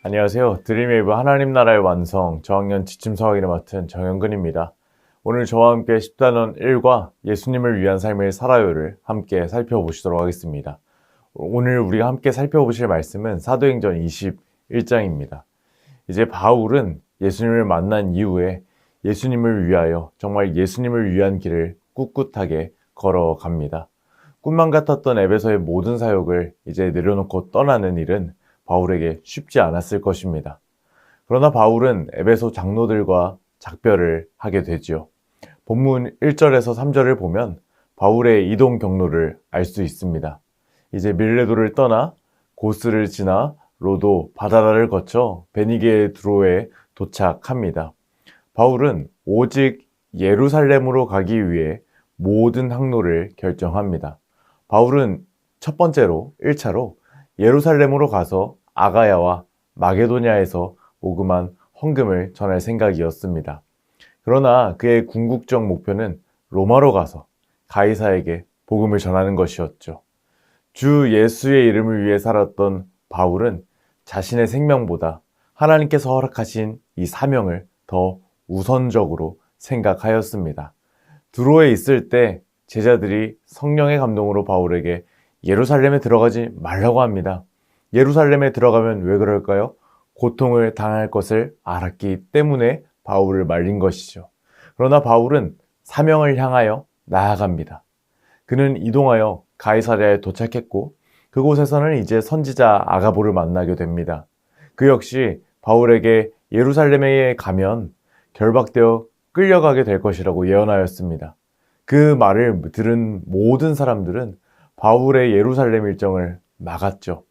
안녕하세요. 드림웨이브 하나님 나라의 완성 저학년 지침서학인을 맡은 정현근입니다. 오늘 저와 함께 10단원 1과 예수님을 위한 삶을 살아요를 함께 살펴보시도록 하겠습니다. 오늘 우리가 함께 살펴보실 말씀은 사도행전 21장입니다. 이제 바울은 예수님을 만난 이후에 예수님을 위하여 정말 예수님을 위한 길을 꿋꿋하게 걸어갑니다. 꿈만 같았던 에베소의 모든 사역을 이제 내려놓고 떠나는 일은 바울에게 쉽지 않았을 것입니다. 그러나 바울은 에베소 장로들과 작별을 하게 되지요. 본문 1절에서 3절을 보면 바울의 이동 경로를 알 수 있습니다. 이제 밀레도를 떠나 고스를 지나 로도, 바다라를 거쳐 베니게 드로에 도착합니다. 바울은 오직 예루살렘으로 가기 위해 모든 항로를 결정합니다. 바울은 첫 번째로 1차로 예루살렘으로 가서 아가야와 마게도냐에서 오금한 헌금을 전할 생각이었습니다. 그러나 그의 궁극적 목표는 로마로 가서 가이사에게 복음을 전하는 것이었죠. 주 예수의 이름을 위해 살았던 바울은 자신의 생명보다 하나님께서 허락하신 이 사명을 더 우선적으로 생각하였습니다. 두로에 있을 때 제자들이 성령의 감동으로 바울에게 예루살렘에 들어가지 말라고 합니다. 예루살렘에 들어가면 왜 그럴까요? 고통을 당할 것을 알았기 때문에 바울을 말린 것이죠. 그러나 바울은 사명을 향하여 나아갑니다. 그는 이동하여 가이사랴에 도착했고 그곳에서는 이제 선지자 아가보를 만나게 됩니다. 그 역시 바울에게 예루살렘에 가면 결박되어 끌려가게 될 것이라고 예언하였습니다. 그 말을 들은 모든 사람들은 바울의 예루살렘 일정을 막았죠.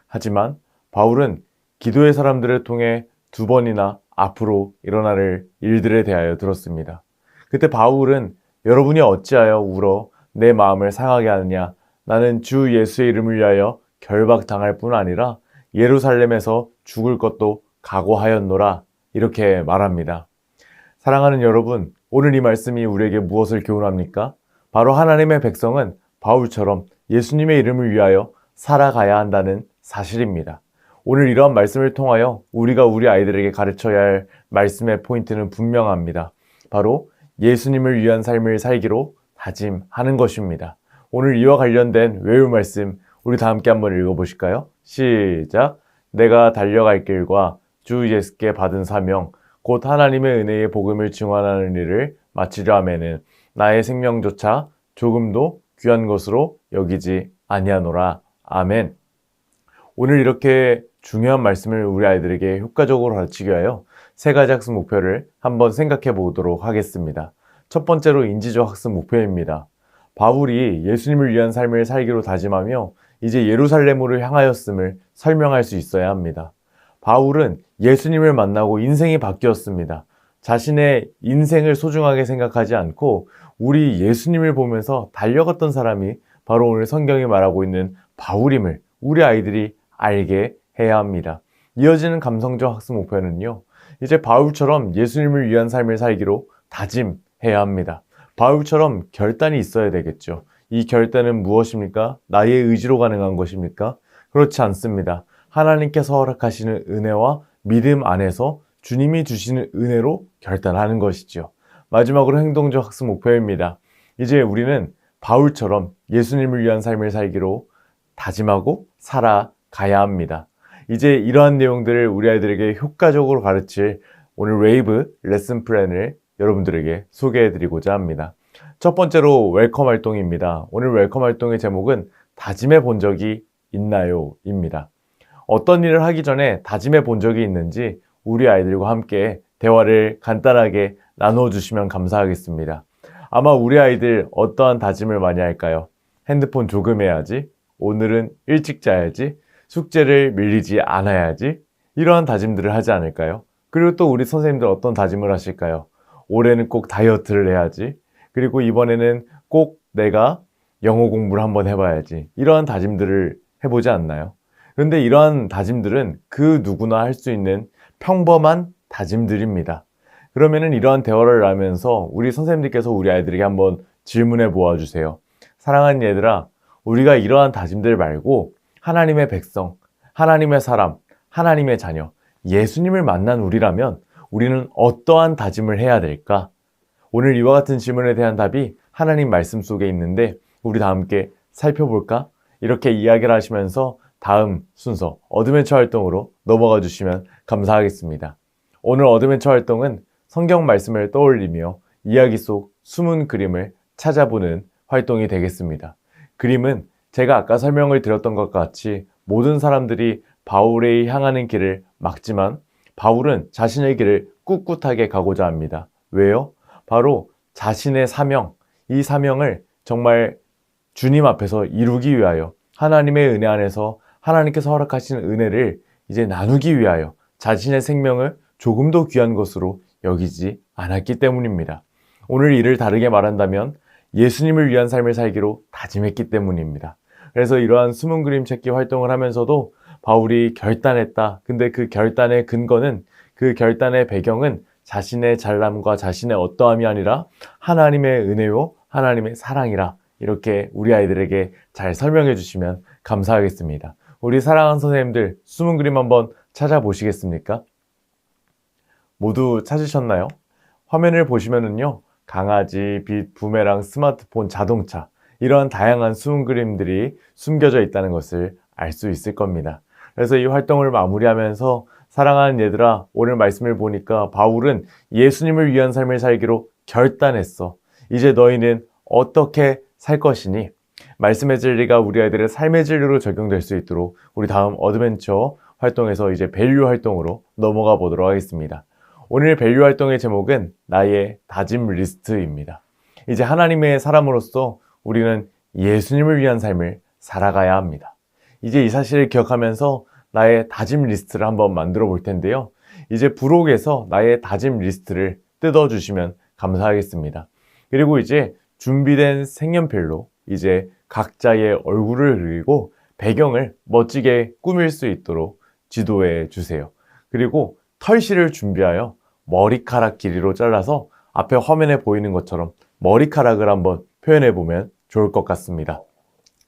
하지만 바울은 기도의 사람들을 통해 2번이나 앞으로 일어날 일들에 대하여 들었습니다. 그때 바울은 여러분이 어찌하여 울어 내 마음을 상하게 하느냐? 나는 주 예수의 이름을 위하여 결박당할 뿐 아니라 예루살렘에서 죽을 것도 각오하였노라. 이렇게 말합니다. 사랑하는 여러분, 오늘 이 말씀이 우리에게 무엇을 교훈합니까? 바로 하나님의 백성은 바울처럼 예수님의 이름을 위하여 살아가야 한다는 사실입니다. 오늘 이러한 말씀을 통하여 우리가 우리 아이들에게 가르쳐야 할 말씀의 포인트는 분명합니다. 바로 예수님을 위한 삶을 살기로 다짐하는 것입니다. 오늘 이와 관련된 외울 말씀 우리 다 함께 한번 읽어보실까요? 시작! 내가 달려갈 길과 주 예수께 받은 사명 곧 하나님의 은혜의 복음을 증언하는 일을 마치려 하면은 나의 생명조차 조금도 귀한 것으로 여기지 아니하노라. 아멘. 오늘 이렇게 중요한 말씀을 우리 아이들에게 효과적으로 가르치기 위하여 3가지 학습 목표를 한번 생각해 보도록 하겠습니다. 첫 번째로 인지적 학습 목표입니다. 바울이 예수님을 위한 삶을 살기로 다짐하며 이제 예루살렘으로 향하였음을 설명할 수 있어야 합니다. 바울은 예수님을 만나고 인생이 바뀌었습니다. 자신의 인생을 소중하게 생각하지 않고 우리 예수님을 보면서 달려갔던 사람이 바로 오늘 성경이 말하고 있는 바울임을 우리 아이들이 알게 해야 합니다. 이어지는 감성적 학습 목표는요. 이제 바울처럼 예수님을 위한 삶을 살기로 다짐해야 합니다. 바울처럼 결단이 있어야 되겠죠. 이 결단은 무엇입니까? 나의 의지로 가능한 것입니까? 그렇지 않습니다. 하나님께서 허락하시는 은혜와 믿음 안에서 주님이 주시는 은혜로 결단하는 것이죠. 마지막으로 행동적 학습 목표입니다. 이제 우리는 바울처럼 예수님을 위한 삶을 살기로 다짐하고 살아가야 합니다. 이제 이러한 내용들을 우리 아이들에게 효과적으로 가르칠 오늘 웨이브 레슨 플랜을 여러분들에게 소개해드리고자 합니다. 첫 번째로 웰컴 활동입니다. 오늘 웰컴 활동의 제목은 다짐해 본 적이 있나요? 입니다. 어떤 일을 하기 전에 다짐해 본 적이 있는지 우리 아이들과 함께 대화를 간단하게 나누어 주시면 감사하겠습니다. 아마 우리 아이들 어떠한 다짐을 많이 할까요? 핸드폰 조금해야지, 오늘은 일찍 자야지, 숙제를 밀리지 않아야지, 이러한 다짐들을 하지 않을까요? 그리고 또 우리 선생님들 어떤 다짐을 하실까요? 올해는 꼭 다이어트를 해야지, 그리고 이번에는 꼭 내가 영어 공부를 한번 해봐야지, 이러한 다짐들을 해보지 않나요? 그런데 이러한 다짐들은 그 누구나 할 수 있는 평범한 다짐들입니다. 그러면은 이러한 대화를 하면서 우리 선생님들께서 우리 아이들에게 한번 질문해 보아 주세요. 사랑하는 얘들아, 우리가 이러한 다짐들 말고 하나님의 백성, 하나님의 사람, 하나님의 자녀, 예수님을 만난 우리라면 우리는 어떠한 다짐을 해야 될까? 오늘 이와 같은 질문에 대한 답이 하나님 말씀 속에 있는데 우리 다 함께 살펴볼까? 이렇게 이야기를 하시면서 다음 순서 어드벤처 활동으로 넘어가 주시면 감사하겠습니다. 오늘 어드벤처 활동은 성경 말씀을 떠올리며 이야기 속 숨은 그림을 찾아보는 활동이 되겠습니다. 그림은 제가 아까 설명을 드렸던 것과 같이 모든 사람들이 바울이 향하는 길을 막지만 바울은 자신의 길을 꿋꿋하게 가고자 합니다. 왜요? 바로 자신의 사명, 이 사명을 정말 주님 앞에서 이루기 위하여 하나님의 은혜 안에서 하나님께서 허락하신 은혜를 이제 나누기 위하여 자신의 생명을 조금도 귀한 것으로 여기지 않았기 때문입니다. 오늘 이를 다르게 말한다면 예수님을 위한 삶을 살기로 다짐했기 때문입니다. 그래서 이러한 숨은 그림 찾기 활동을 하면서도 바울이 결단했다. 근데 그 결단의 근거는, 그 결단의 배경은 자신의 잘남과 자신의 어떠함이 아니라 하나님의 은혜요, 하나님의 사랑이라. 이렇게 우리 아이들에게 잘 설명해 주시면 감사하겠습니다. 우리 사랑하는 선생님들, 숨은 그림 한번 찾아보시겠습니까? 모두 찾으셨나요? 화면을 보시면은요, 강아지, 빛, 부메랑, 스마트폰, 자동차, 이러한 다양한 숨은 그림들이 숨겨져 있다는 것을 알 수 있을 겁니다. 그래서 이 활동을 마무리하면서 사랑하는 얘들아, 오늘 말씀을 보니까 바울은 예수님을 위한 삶을 살기로 결단했어. 이제 너희는 어떻게 살 것이니? 말씀의 진리가 우리 아이들의 삶의 진리로 적용될 수 있도록 우리 다음 어드벤처 활동에서 이제 밸류 활동으로 넘어가 보도록 하겠습니다. 오늘 밸류 활동의 제목은 나의 다짐 리스트입니다. 이제 하나님의 사람으로서 우리는 예수님을 위한 삶을 살아가야 합니다. 이제 이 사실을 기억하면서 나의 다짐 리스트를 한번 만들어 볼 텐데요. 이제 부록에서 나의 다짐 리스트를 뜯어주시면 감사하겠습니다. 그리고 이제 준비된 색연필로 이제 각자의 얼굴을 그리고 배경을 멋지게 꾸밀 수 있도록 지도해 주세요. 그리고 털실을 준비하여 머리카락 길이로 잘라서 앞에 화면에 보이는 것처럼 머리카락을 한번 표현해 보면 좋을 것 같습니다.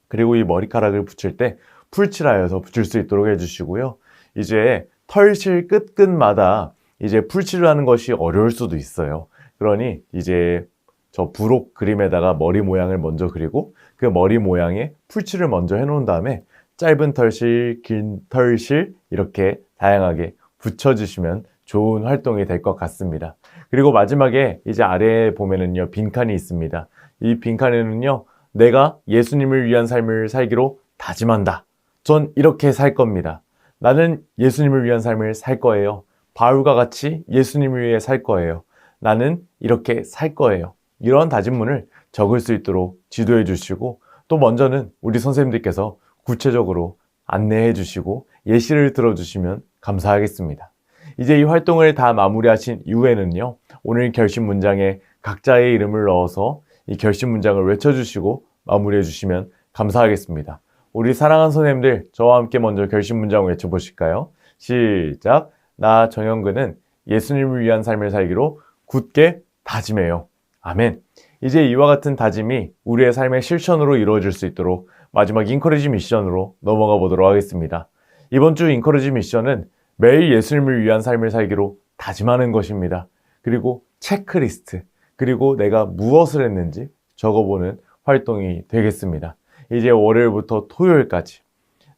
그리고 이 머리카락을 붙일 때 풀칠하여서 붙일 수 있도록 해주시고요. 이제 털실 끝끝마다 이제 풀칠을 하는 것이 어려울 수도 있어요. 그러니 이제 저 부록 그림에다가 머리 모양을 먼저 그리고 그 머리 모양에 풀칠을 먼저 해놓은 다음에 짧은 털실, 긴 털실 이렇게 다양하게 붙여주시면 좋은 활동이 될 것 같습니다. 그리고 마지막에 이제 아래에 보면은요, 빈칸이 있습니다. 이 빈칸에는요, 내가 예수님을 위한 삶을 살기로 다짐한다. 전 이렇게 살 겁니다. 나는 예수님을 위한 삶을 살 거예요. 바울과 같이 예수님을 위해 살 거예요. 나는 이렇게 살 거예요. 이런 다짐문을 적을 수 있도록 지도해 주시고 또 먼저는 우리 선생님들께서 구체적으로 안내해 주시고 예시를 들어주시면 감사하겠습니다. 이제 이 활동을 다 마무리하신 이후에는요, 오늘 결심 문장에 각자의 이름을 넣어서 이 결심 문장을 외쳐주시고 마무리해 주시면 감사하겠습니다. 우리 사랑하는 선생님들, 저와 함께 먼저 결심 문장 외쳐보실까요? 시작! 나 정영근은 예수님을 위한 삶을 살기로 굳게 다짐해요. 아멘. 이제 이와 같은 다짐이 우리의 삶의 실천으로 이루어질 수 있도록 마지막 인커리지 미션으로 넘어가 보도록 하겠습니다. 이번 주 인커리지 미션은 매일 예수님을 위한 삶을 살기로 다짐하는 것입니다. 그리고 체크리스트, 그리고 내가 무엇을 했는지 적어보는 활동이 되겠습니다. 이제 월요일부터 토요일까지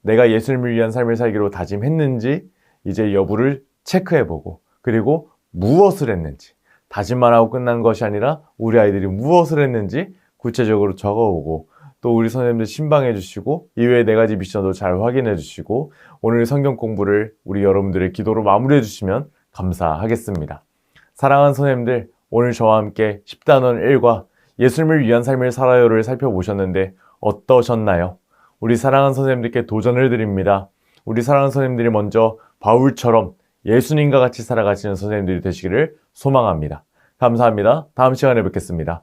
내가 예수님을 위한 삶을 살기로 다짐했는지 이제 여부를 체크해보고, 그리고 무엇을 했는지, 다짐만 하고 끝난 것이 아니라 우리 아이들이 무엇을 했는지 구체적으로 적어보고, 또 우리 선생님들 신방해 주시고 이외에 4가지 미션도 잘 확인해 주시고 오늘 성경 공부를 우리 여러분들의 기도로 마무리해 주시면 감사하겠습니다. 사랑하는 선생님들, 오늘 저와 함께 10단원 1과 예수님을 위한 삶을 살아요를 살펴보셨는데 어떠셨나요? 우리 사랑하는 선생님들께 도전을 드립니다. 우리 사랑하는 선생님들이 먼저 바울처럼 예수님과 같이 살아가시는 선생님들이 되시기를 소망합니다. 감사합니다. 다음 시간에 뵙겠습니다.